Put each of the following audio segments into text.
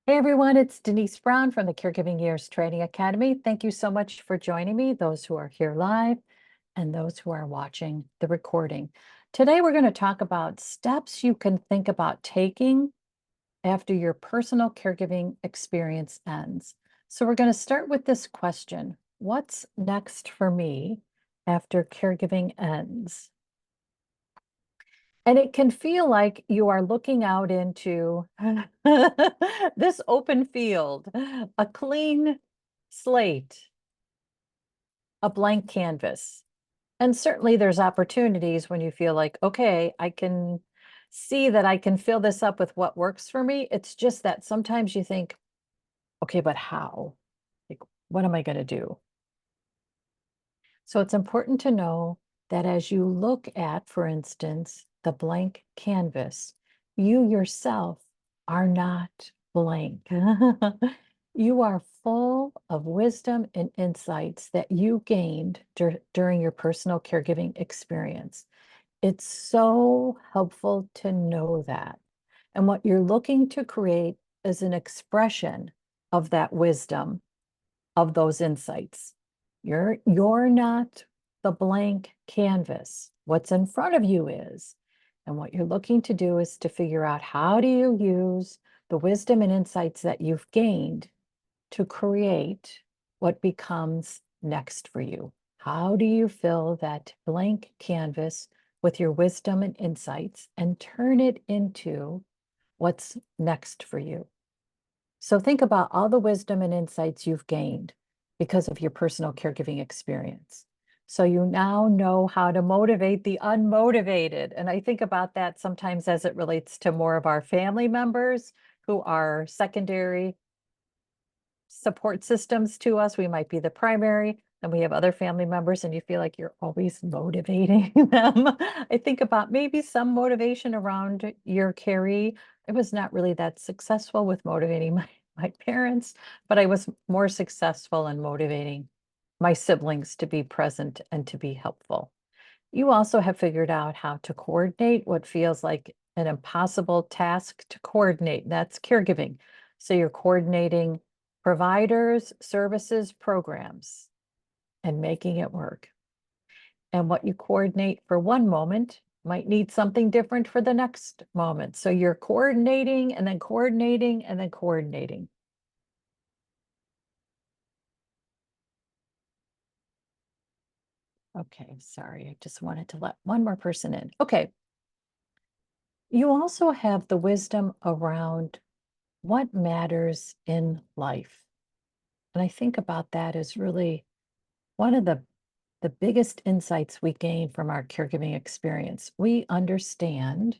Hey everyone, it's Denise Brown from the Caregiving Years Training Academy. Thank you so much for joining me, those who are here live and those who are watching the recording. Today, we're going to talk about steps you can think about taking after your personal caregiving experience ends. So we're going to start with this question. What's next for me after caregiving ends? And it can feel like you are looking out into this open field, a clean slate, a blank canvas. And certainly there's opportunities when you feel like, okay, I can see that I can fill this up with what works for me. It's just that sometimes you think, okay, but how? Like, what am I going to do? So it's important to know that as you look at, for instance, the blank canvas, you yourself are not blank. You are full of wisdom and insights that you gained during your personal caregiving experience. It's so helpful to know that. And what you're looking to create is an expression of that wisdom, of those insights. You're not the blank canvas. What's in front of you is. And what you're looking to do is to figure out, how do you use the wisdom and insights that you've gained to create what becomes next for you? How do you fill that blank canvas with your wisdom and insights and turn it into what's next for you? So think about all the wisdom and insights you've gained because of your personal caregiving experience. So you now know how to motivate the unmotivated. And I think about that sometimes as it relates to more of our family members who are secondary support systems to us. We might be the primary, and we have other family members, and you feel like you're always motivating them. I think about maybe some motivation around your caree. I was not really that successful with motivating my parents, but I was more successful in motivating my siblings to be present and to be helpful. You also have figured out how to coordinate what feels like an impossible task to coordinate. That's caregiving. So you're coordinating providers, services, programs, and making it work. And what you coordinate for one moment might need something different for the next moment. So you're coordinating and then coordinating and then coordinating. Okay, sorry, I just wanted to let one more person in. Okay. You also have the wisdom around what matters in life. And I think about that as really one of the biggest insights we gain from our caregiving experience. We understand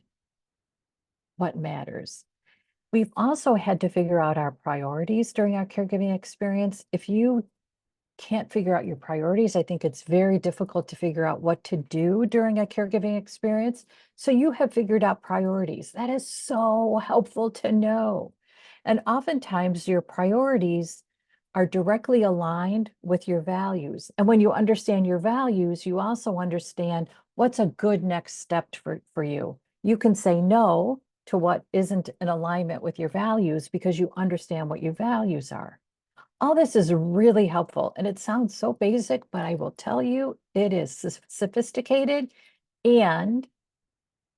what matters. We've also had to figure out our priorities during our caregiving experience. If you can't figure out your priorities, I think it's very difficult to figure out what to do during a caregiving experience. So you have figured out priorities. That is so helpful to know. And oftentimes your priorities are directly aligned with your values. And when you understand your values, you also understand what's a good next step for you. You can say no to what isn't in alignment with your values because you understand what your values are. All this is really helpful, and it sounds so basic, but I will tell you, it is sophisticated, and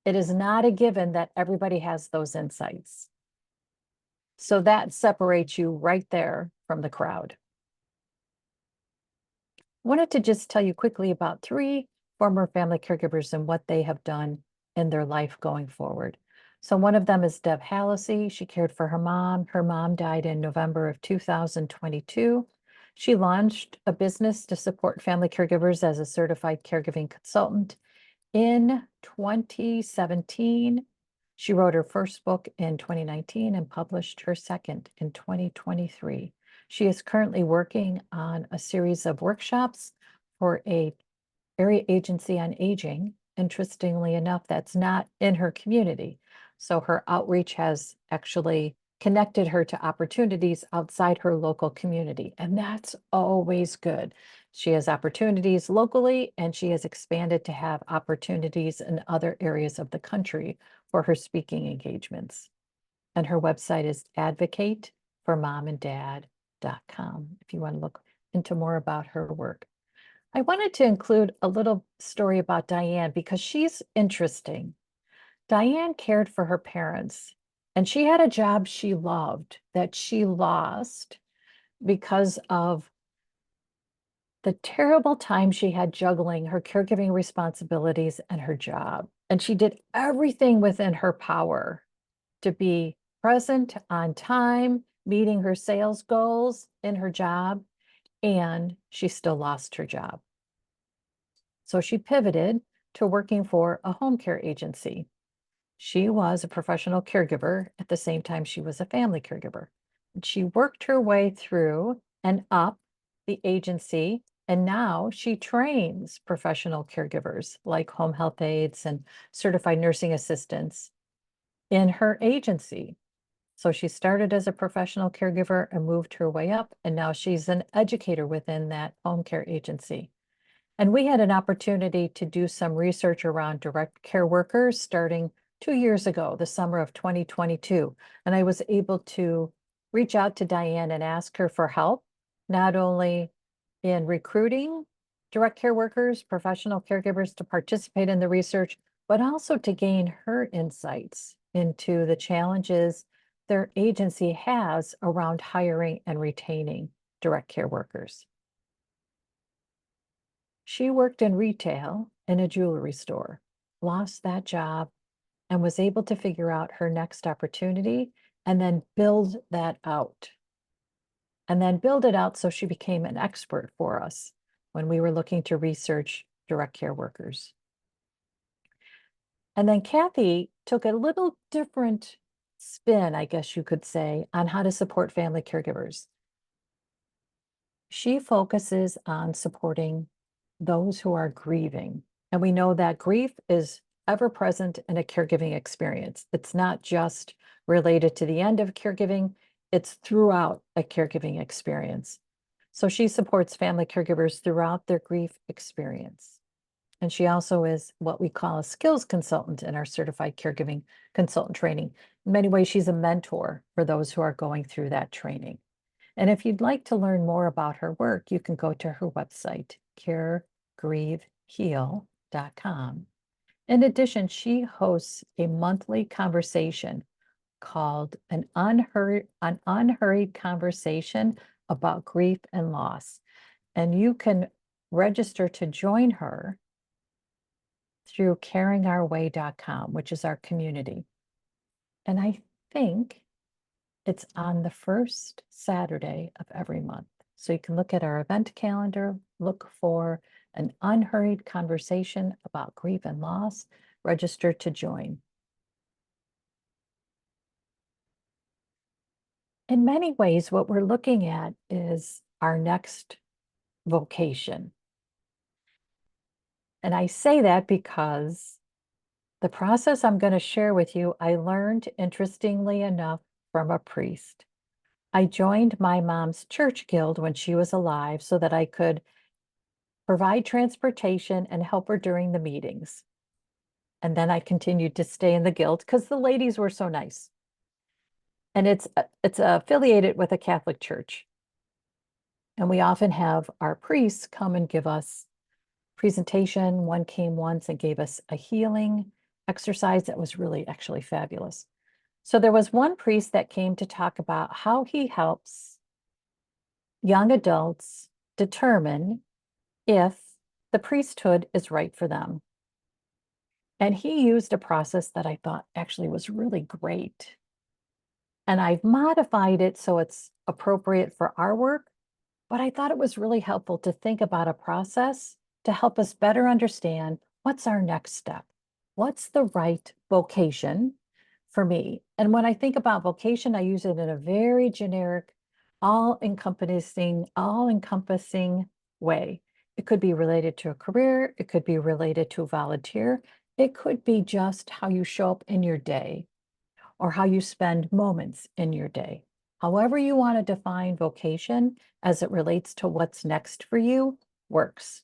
it is not a given that everybody has those insights. So that separates you right there from the crowd. I wanted to just tell you quickly about 3 former family caregivers and what they have done in their life going forward. So one of them is Deb Hallisey. She cared for her mom. Her mom died in November of 2022. She launched a business to support family caregivers as a certified caregiving consultant. In 2017, she wrote her first book in 2019 and published her second in 2023. She is currently working on a series of workshops for a area agency on aging. Interestingly enough, that's not in her community. So her outreach has actually connected her to opportunities outside her local community, and that's always good. She has opportunities locally, and she has expanded to have opportunities in other areas of the country for her speaking engagements. And her website is advocate for momanddad.com if you want to look into more about her work. I wanted to include a little story about Diane because she's interesting. Diane cared for her parents, and she had a job she loved that she lost because of the terrible time she had juggling her caregiving responsibilities and her job. And she did everything within her power to be present on time, meeting her sales goals in her job, and she still lost her job. So she pivoted to working for a home care agency. She was a professional caregiver at the same time she was a family caregiver. And she worked her way through and up the agency, and now she trains professional caregivers like home health aides and certified nursing assistants in her agency. So she started as a professional caregiver and moved her way up, and now she's an educator within that home care agency. And we had an opportunity to do some research around direct care workers starting 2 years ago, the summer of 2022. And I was able to reach out to Diane and ask her for help, not only in recruiting direct care workers, professional caregivers to participate in the research, but also to gain her insights into the challenges their agency has around hiring and retaining direct care workers. She worked in retail in a jewelry store, lost that job, and was able to figure out her next opportunity and then build that out. And then build it out so she became an expert for us when we were looking to research direct care workers. And then Kathy took a little different spin, I guess you could say, on how to support family caregivers. She focuses on supporting those who are grieving. And we know that grief is ever present in a caregiving experience. It's not just related to the end of caregiving, it's throughout a caregiving experience. So she supports family caregivers throughout their grief experience. And she also is what we call a skills consultant in our certified caregiving consultant training. In many ways, she's a mentor for those who are going through that training. And if you'd like to learn more about her work, you can go to her website, caregrieveheal.com. In addition, she hosts a monthly conversation called an unhurried conversation about grief and loss. And you can register to join her through caringourway.com, which is our community. And I think it's on the first Saturday of every month. So you can look at our event calendar, look for an unhurried conversation about grief and loss, register to join. In many ways, what we're looking at is our next vocation. And I say that because the process I'm going to share with you, I learned, interestingly enough, from a priest. I joined my mom's church guild when she was alive so that I could provide transportation and help her during the meetings. And then I continued to stay in the guild because the ladies were so nice. And it's affiliated with a Catholic church. And we often have our priests come and give us presentation. One came once and gave us a healing exercise that was really actually fabulous. So there was one priest that came to talk about how he helps young adults determine if the priesthood is right for them. And he used a process that I thought actually was really great. And I've modified it so it's appropriate for our work, but I thought it was really helpful to think about a process to help us better understand what's our next step. What's the right vocation for me? And when I think about vocation, I use it in a very generic, all-encompassing way. It could be related to a career, it could be related to a volunteer, it could be just how you show up in your day or how you spend moments in your day. However you want to define vocation as it relates to what's next for you works.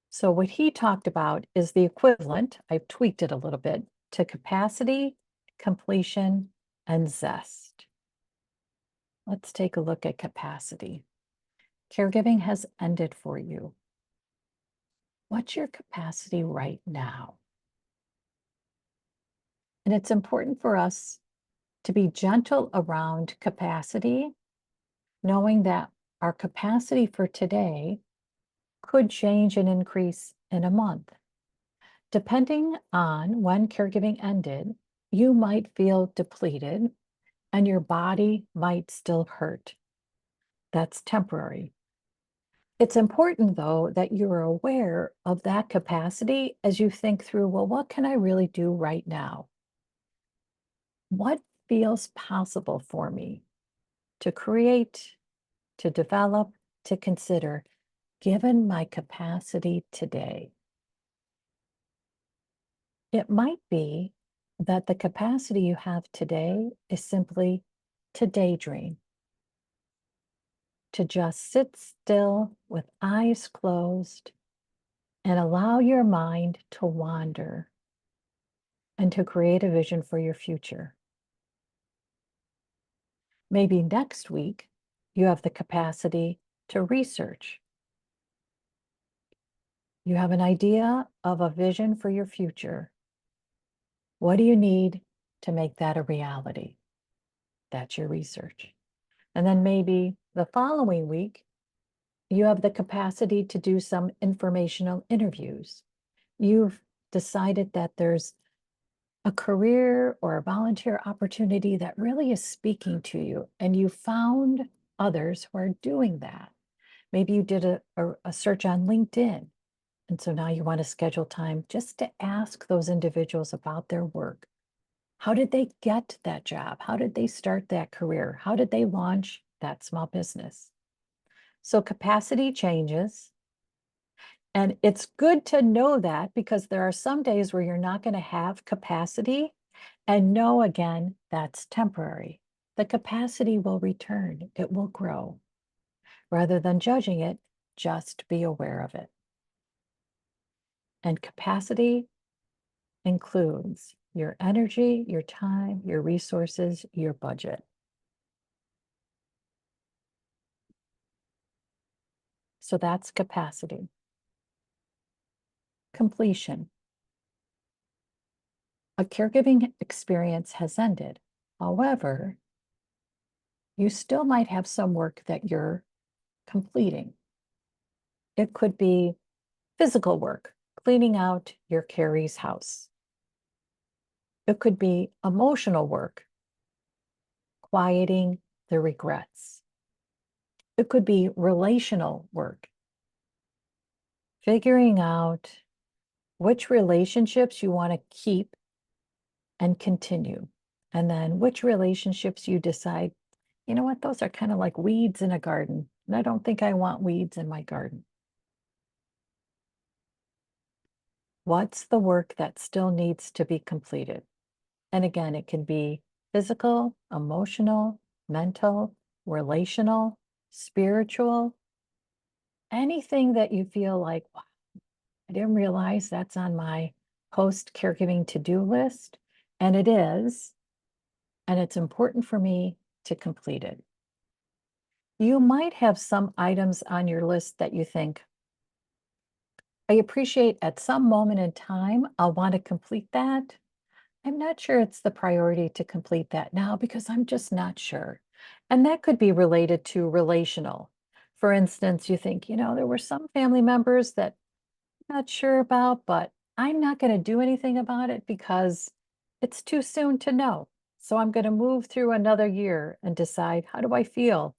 So what he talked about is the equivalent, I've tweaked it a little bit, to capacity, completion, and zest. let's take a look at capacity. Caregiving has ended for you. What's your capacity right now? And it's important for us to be gentle around capacity, knowing that our capacity for today could change and increase in a month. Depending on when caregiving ended, you might feel depleted and your body might still hurt. That's temporary. It's important, though, that you're aware of that capacity as you think through, well, what can I really do right now? What feels possible for me to create, to develop, to consider, given my capacity today? It might be that the capacity you have today is simply to daydream, to just sit still with eyes closed and allow your mind to wander and to create a vision for your future. Maybe next week you have the capacity to research. You have an idea of a vision for your future. What do you need to make that a reality? That's your research. And then maybe the following week, you have the capacity to do some informational interviews. You've decided that there's a career or a volunteer opportunity that really is speaking to you, and you found others who are doing that. Maybe you did a search on LinkedIn, and so now you want to schedule time just to ask those individuals about their work. How did they get that job? How did they start that career? How did they launch that small business? So capacity changes. And it's good to know that because there are some days where you're not going to have capacity, and know again, that's temporary. The capacity will return, it will grow. Rather than judging it, just be aware of it. And capacity includes your energy, your time, your resources, your budget. So that's capacity. Completion. A caregiving experience has ended. However, you still might have some work that you're completing. It could be physical work, cleaning out your Carrie's house. It could be emotional work, quieting the regrets. It could be relational work, figuring out which relationships you want to keep and continue. And then which relationships you decide, you know what, those are kind of like weeds in a garden. And I don't think I want weeds in my garden. What's the work that still needs to be completed? And again, it can be physical, emotional, mental, relational, spiritual, anything that you feel like, wow, I didn't realize that's on my post-caregiving to-do list. And it is, and it's important for me to complete it. You might have some items on your list that you think, I appreciate at some moment in time, I'll want to complete that. I'm not sure it's the priority to complete that now because I'm just not sure. And that could be related to relational. For instance, you think, there were some family members that I'm not sure about, but I'm not going to do anything about it because it's too soon to know. So I'm going to move through another year and decide, how do I feel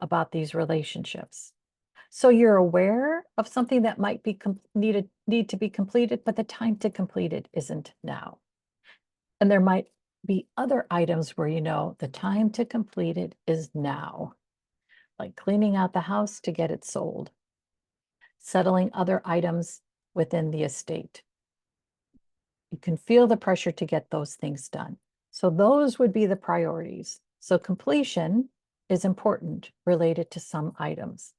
about these relationships? So you're aware of something that might be need to be completed, but the time to complete it isn't now. And there might be other items where the time to complete it is now, like cleaning out the house to get it sold, settling other items within the estate. You can feel the pressure to get those things done. So those would be the priorities. So completion is important related to some items.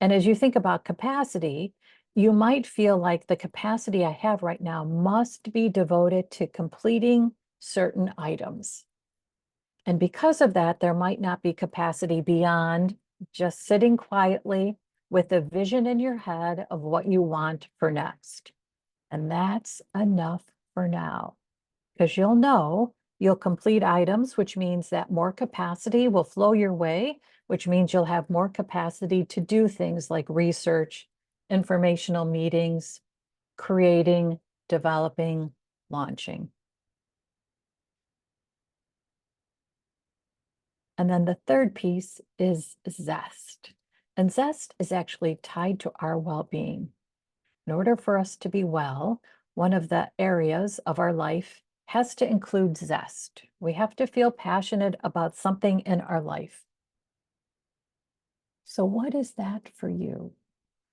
And as you think about capacity, you might feel like the capacity I have right now must be devoted to completing certain items. And because of that, there might not be capacity beyond just sitting quietly with a vision in your head of what you want for next. And that's enough for now, because you'll complete items, which means that more capacity will flow your way, which means you'll have more capacity to do things like research, informational meetings, creating, developing, launching. And then the third piece is Zest. And Zest is actually tied to our well-being. In order for us to be well, one of the areas of our life has to include Zest. We have to feel passionate about something in our life. So what is that for you?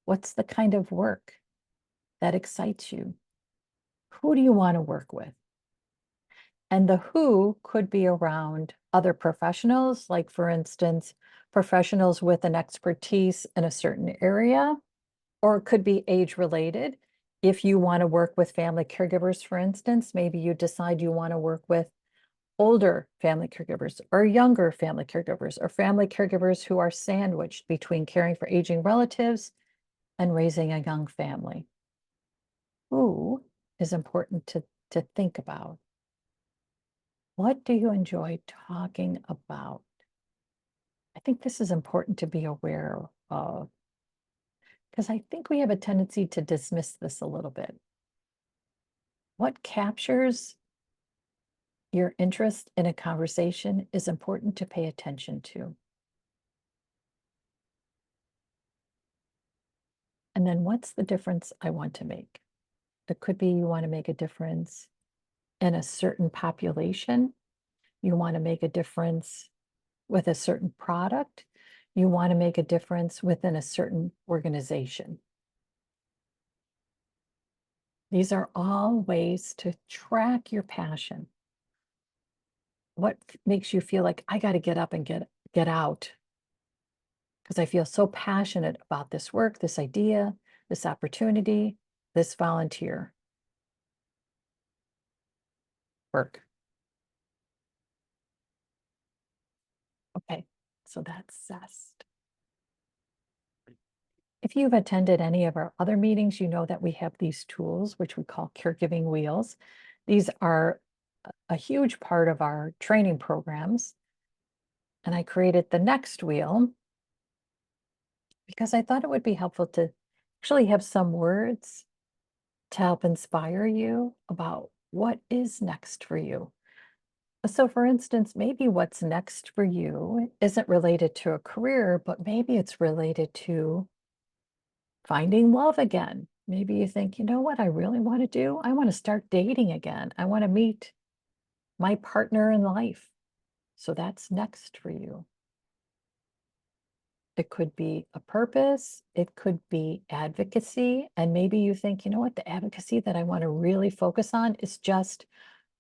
What's the kind of work that excites you? Who do you want to work with? And the who could be around other professionals, like for instance, professionals with an expertise in a certain area, or it could be age related. If you want to work with family caregivers, for instance, maybe you decide you want to work with older family caregivers or younger family caregivers or family caregivers who are sandwiched between caring for aging relatives and raising a young family. Who is important to think about? What do you enjoy talking about? I think this is important to be aware of, because I think we have a tendency to dismiss this a little bit. What captures your interest in a conversation is important to pay attention to. And then what's the difference I want to make? It could be you want to make a difference in a certain population. You want to make a difference with a certain product. You want to make a difference within a certain organization. These are all ways to track your passion. What makes you feel like I got to get up and get out because I feel so passionate about this work, this idea, this opportunity, this volunteer work. Okay, so that's Zest. If you've attended any of our other meetings, you know that we have these tools, which we call caregiving wheels. These are a huge part of our training programs. And I created the next wheel because I thought it would be helpful to actually have some words to help inspire you about what is next for you. So for instance, maybe what's next for you isn't related to a career, but maybe it's related to finding love again. Maybe you think, you know what I really want to do? I want to start dating again. I want to meet my partner in life. So that's next for you. It could be a purpose. It could be advocacy. And maybe you think, you know what, the advocacy that I want to really focus on is just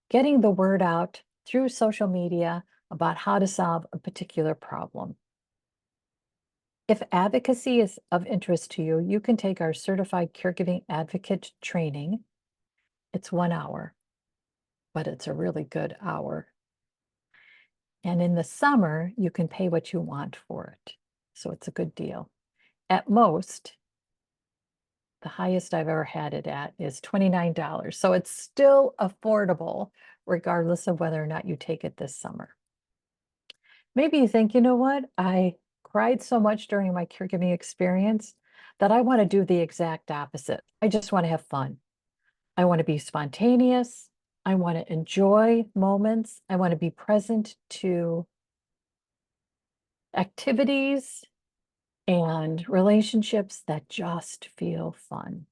getting the word out through social media about how to solve a particular problem. If advocacy is of interest to you, you can take our certified caregiving advocate training. It's 1 hour, but it's a really good hour. And in the summer, you can pay what you want for it. So it's a good deal. At most, the highest I've ever had it at is $29. So it's still affordable, regardless of whether or not you take it this summer. Maybe you think, you know what? I cried so much during my caregiving experience that I want to do the exact opposite. I just want to have fun. I want to be spontaneous. I want to enjoy moments. I want to be present to activities and relationships that just feel fun.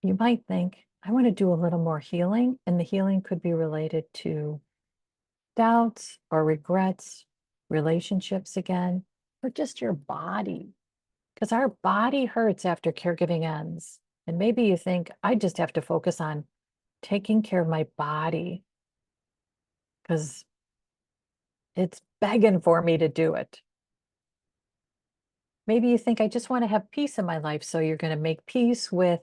You might think, I want to do a little more healing, and the healing could be related to doubts or regrets, relationships again, or just your body, because our body hurts after caregiving ends. And maybe you think, I just have to focus on taking care of my body because it's begging for me to do it. Maybe you think, I just want to have peace in my life. So you're going to make peace with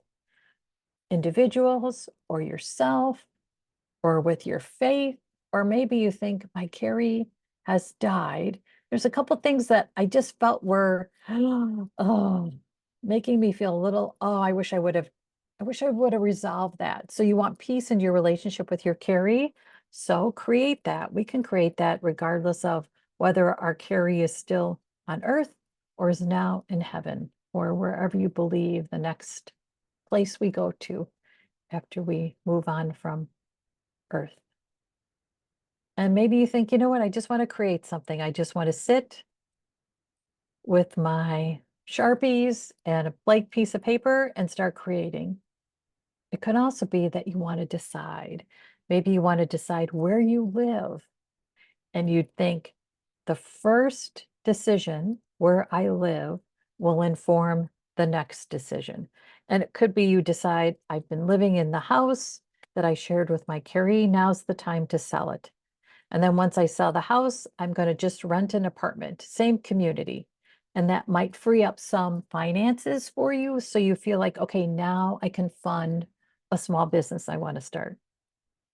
individuals or yourself or with your faith, or maybe you think my Carrie has died. There's a couple things that I just felt were oh, making me feel a little, oh, I wish I would have resolved that. So you want peace in your relationship with your Carrie. So create that. We can create that regardless of whether our Carrie is still on earth or is now in heaven or wherever you believe the next place we go to after we move on from earth. And maybe you think, you know what, I just want to create something. I just want to sit with my Sharpies and a blank piece of paper and start creating. It could also be that you want to decide. Maybe you want to decide where you live, and you'd think the first decision where I live will inform the next decision. And it could be you decide, I've been living in the house that I shared with my Carrie. Now's the time to sell it. And then once I sell the house, I'm going to just rent an apartment, same community. And that might free up some finances for you. So you feel like, okay, now I can fund a small business I want to start.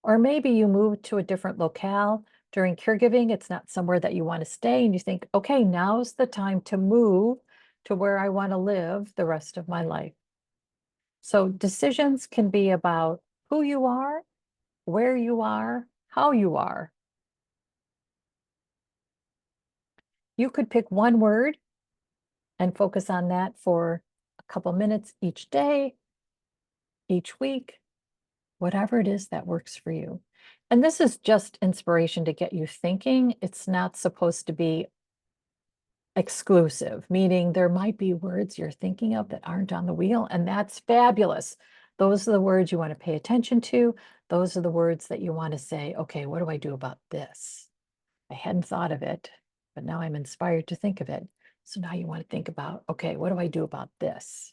Or maybe you move to a different locale during caregiving. It's not somewhere that you want to stay. And you think, okay, now's the time to move to where I want to live the rest of my life. So decisions can be about who you are, where you are, how you are. You could pick one word and focus on that for a couple minutes each day, each week, whatever it is that works for you. And this is just inspiration to get you thinking. It's not supposed to be exclusive, meaning there might be words you're thinking of that aren't on the wheel, and that's fabulous. Those are the words you want to pay attention to. Those are the words that you want to say, okay, what do I do about this? I hadn't thought of it, but now I'm inspired to think of it. So now you want to think about, okay, what do I do about this?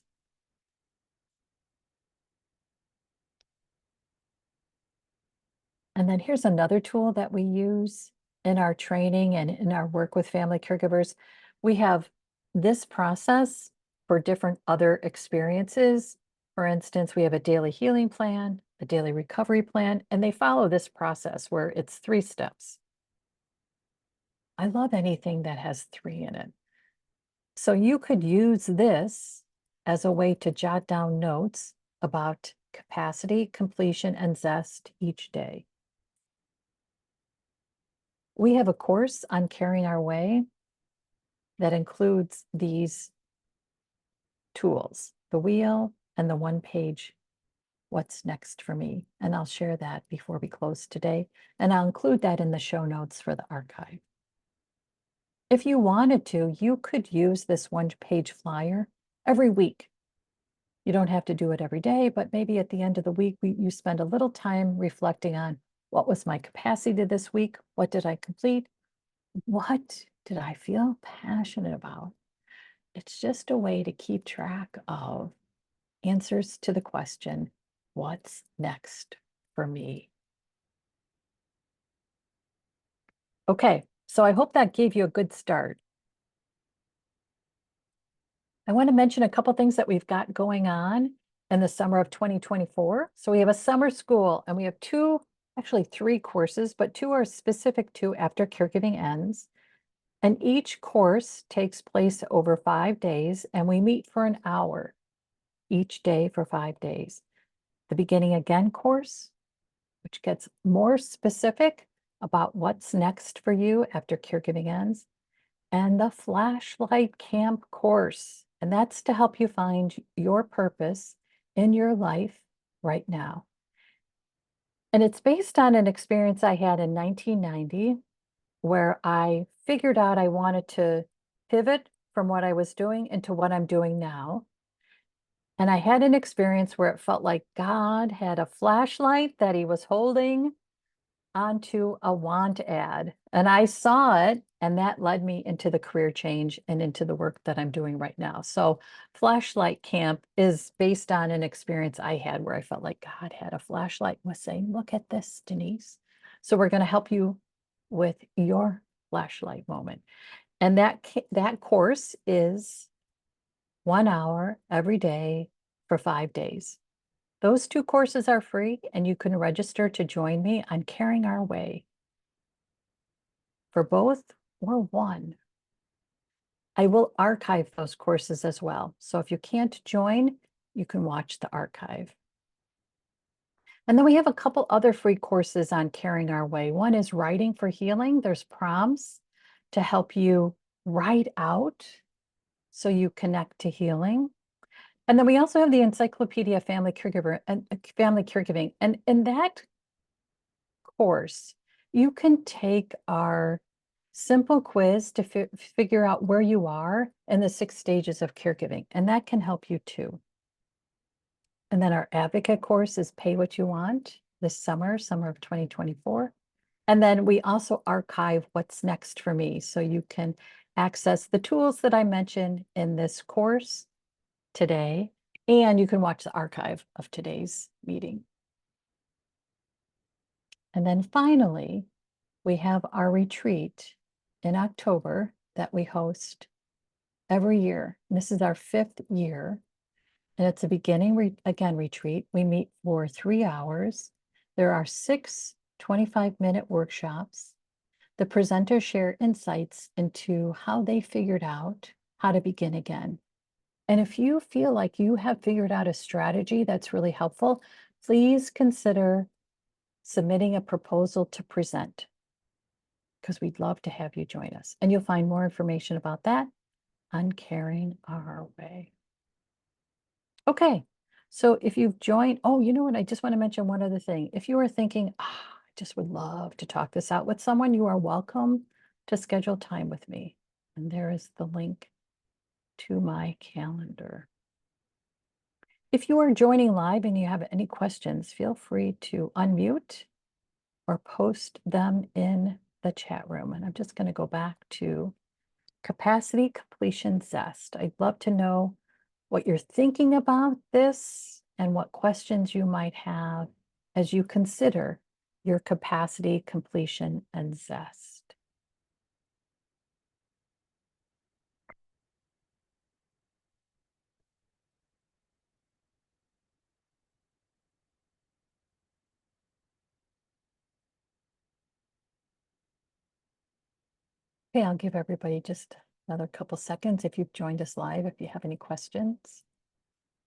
And then here's another tool that we use in our training and in our work with family caregivers. We have this process for different other experiences. For instance, we have a daily healing plan, a daily recovery plan, and they follow this process where it's 3 steps. I love anything that has 3 in it. So you could use this as a way to jot down notes about capacity, completion, and zest each day. We have a course on carrying our way that includes these tools, the wheel and the 1-page what's next for me. And I'll share that before we close today. And I'll include that in the show notes for the archive. If you wanted to, you could use this 1-page flyer every week. You don't have to do it every day, but maybe at the end of the week, you spend a little time reflecting on what was my capacity this week? What did I complete? What did I feel passionate about? It's just a way to keep track of answers to the question, what's next for me? Okay, so I hope that gave you a good start. I want to mention a couple things that we've got going on in the summer of 2024. So we have a summer school and we have actually 3 courses, but 2 are specific to after caregiving ends. And each course takes place over 5 days, and we meet for an hour each day for 5 days. The Beginning Again course, which gets more specific about what's next for you after caregiving ends, and the Flashlight Camp course. And that's to help you find your purpose in your life right now. And it's based on an experience I had in 1990 where I figured out I wanted to pivot from what I was doing into what I'm doing now. And I had an experience where it felt like God had a flashlight that he was holding onto a want ad. And I saw it, and that led me into the career change and into the work that I'm doing right now. So Flashlight Camp is based on an experience I had where I felt like God had a flashlight and was saying, look at this, Denise. So we're going to help you with your flashlight moment. And that course is 1 hour every day for 5 days. Those 2 courses are free, and you can register to join me on Caring Our Way for both or one. I will archive those courses as well. So if you can't join, you can watch the archive. And then we have a couple other free courses on Caring Our Way. One is Writing for Healing. There's prompts to help you write out so you connect to healing. And then we also have the Encyclopedia of Family Caregiving. And in that course, you can take our simple quiz to figure out where you are in the 6 stages of caregiving, and that can help you too. And then our advocate course is Pay What You Want this summer of 2024. And then we also archive What's Next for Me, so you can access the tools that I mentioned in this course today, and you can watch the archive of today's meeting. And then finally, we have our retreat in October that we host every year. And this is our 5th year. And it's a beginning retreat. We meet for 3 hours. There are 6 25-minute workshops. The presenters share insights into how they figured out how to begin again. And if you feel like you have figured out a strategy that's really helpful, please consider submitting a proposal to present, because we'd love to have you join us. And you'll find more information about that on Caring Our Way. Okay, so if you've joined, oh, you know what? I just want to mention one other thing. If you are thinking, I just would love to talk this out with someone, you are welcome to schedule time with me. And there is the link to my calendar. If you are joining live and you have any questions, feel free to unmute or post them in the chat room. And I'm just going to go back to capacity completion Zest. I'd love to know what you're thinking about this and what questions you might have as you consider your capacity completion and Zest. Okay, I'll give everybody just another couple seconds if you've joined us live, if you have any questions.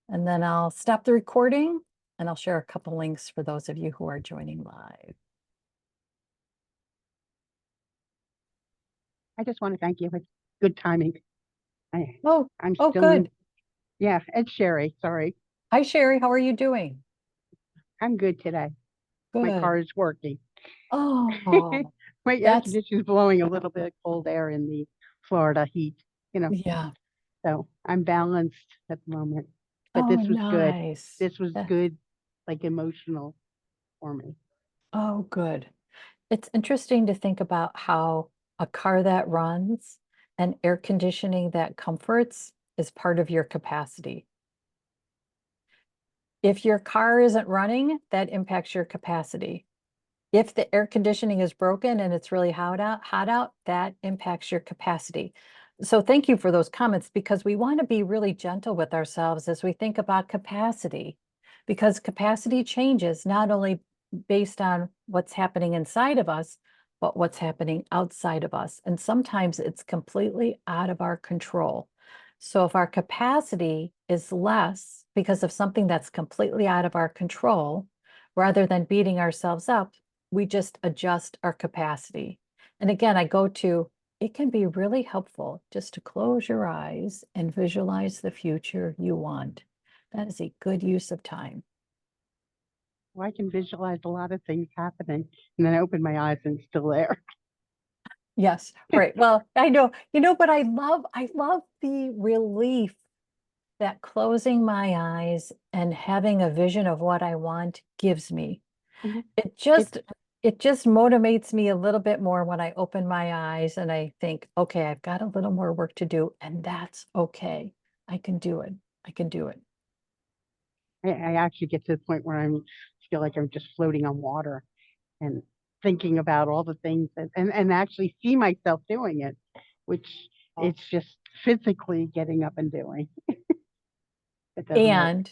And then I'll stop the recording and I'll share a couple links for those of you who are joining live. I just want to thank you. It's good timing. I'm Oh, still good. Yeah, it's Sherry. Sorry. Hi, Sherry. How are you doing? I'm good today. My Good. car is working. Oh, My air conditioner's blowing a little bit of cold air in the Florida heat, yeah. So I'm balanced at the moment. But Oh, this was good. nice. This was good, like emotional for me. Oh, good. It's interesting to think about how a car that runs and air conditioning that comforts is part of your capacity. If your car isn't running, that impacts your capacity. If the air conditioning is broken and it's really hot out, that impacts your capacity. So thank you for those comments, because we want to be really gentle with ourselves as we think about capacity, because capacity changes not only based on what's happening inside of us, but what's happening outside of us. And sometimes it's completely out of our control. So if our capacity is less because of something that's completely out of our control, rather than beating ourselves up, we just adjust our capacity. And again, I go to, it can be really helpful just to close your eyes and visualize the future you want. That is a good use of time. Well, I can visualize a lot of things happening, and then I open my eyes and it's still there. Yes, right. Well, I know, but I love the relief that closing my eyes and having a vision of what I want gives me. It just motivates me a little bit more when I open my eyes and I think, okay, I've got a little more work to do, and that's okay. I can do it. I can do it. I actually get to the point where I feel like I'm just floating on water and thinking about all the things and actually see myself doing it, which it's just physically getting up and doing. And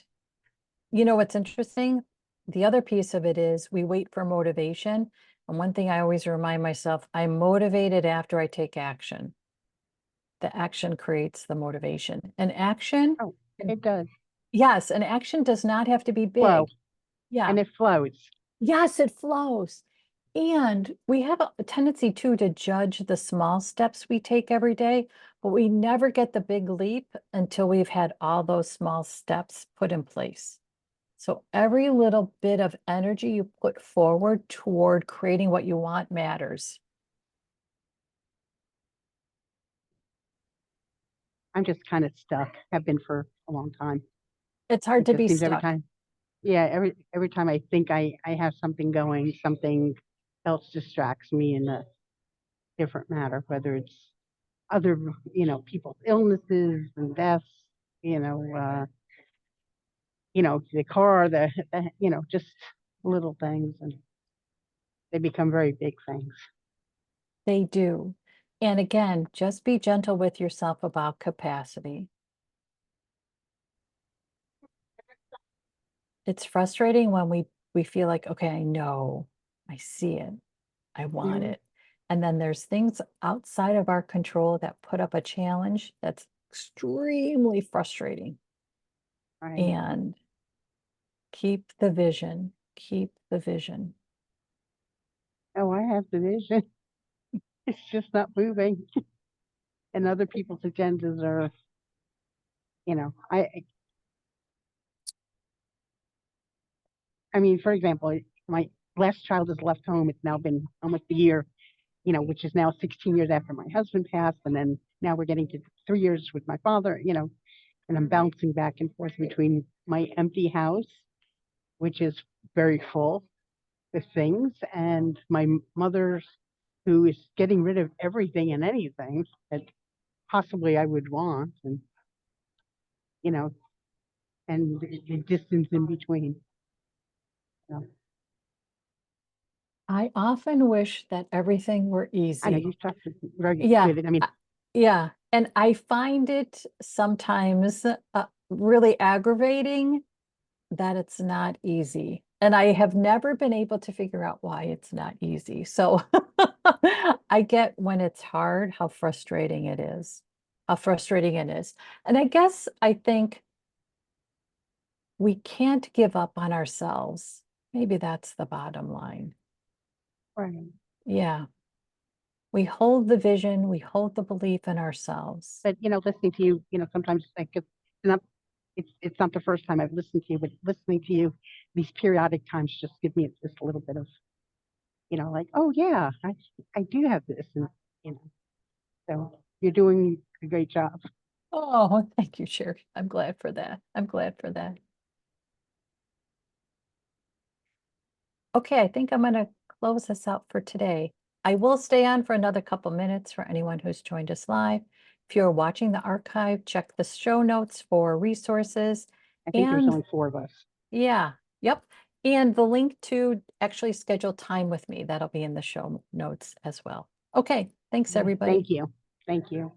you know, what's interesting? The other piece of it is we wait for motivation. And one thing I always remind myself, I'm motivated after I take action. The action creates the motivation. And action, Oh, can- it does yes, an action does not have to be flow, big. Yeah. and it flows. Yes, it flows. And we have a tendency too to judge the small steps we take every day, but we never get the big leap until we've had all those small steps put in place. So every little bit of energy you put forward toward creating what you want matters. I'm just kind of stuck, have been for a long time. It's hard It to just be seems every stuck. time, yeah, every time I think I have something going, something else distracts me in a different matter, whether it's other, people's illnesses and deaths, you know, uh, the car, just little things, and they become very big things. They do. And again, just be gentle with yourself about capacity. It's frustrating when we feel like, okay, I know, I see it, I want Mhm. it. And then there's things outside of our control that put up a challenge that's extremely frustrating. Right. And keep the vision, keep the vision. Oh, I have the vision. It's just not moving. And other people's agendas are, you know, I mean, for example, my last child has left home. It's now been almost a year, which is now 16 years after my husband passed. And then now we're getting to 3 years with my father, and I'm bouncing back and forth between my empty house, which is very full with things, and my mother's, who is getting rid of everything and anything that possibly I would want, and, you know, and the distance in between. So, I often wish that everything were I know easy. you talked very Yeah, vivid. I mean, yeah. And I find it sometimes really aggravating that it's not easy. And I have never been able to figure out why it's not easy. So I get when it's hard, how frustrating it is, how frustrating it is. And I think we can't give up on ourselves. Maybe that's the bottom line. right. Yeah. We hold the vision, we hold the belief in ourselves. But listening to you, sometimes like it's not it's not the first time I've listened to you, but listening to you these periodic times just give me just a little bit of, like, oh yeah, I do have this, and you know, so you're doing a great job. Oh, thank you, Sherry. I'm glad for that. I'm glad for that. Okay, I think I'm going to close this out for today. I will stay on for another couple minutes for anyone who's joined us live. If you're watching the archive, check the show notes for resources. I think there's And only four of us. yeah, yep. And the link to actually schedule time with me, that'll be in the show notes as well. Okay, thanks, Okay, everybody. thank you. Thank you.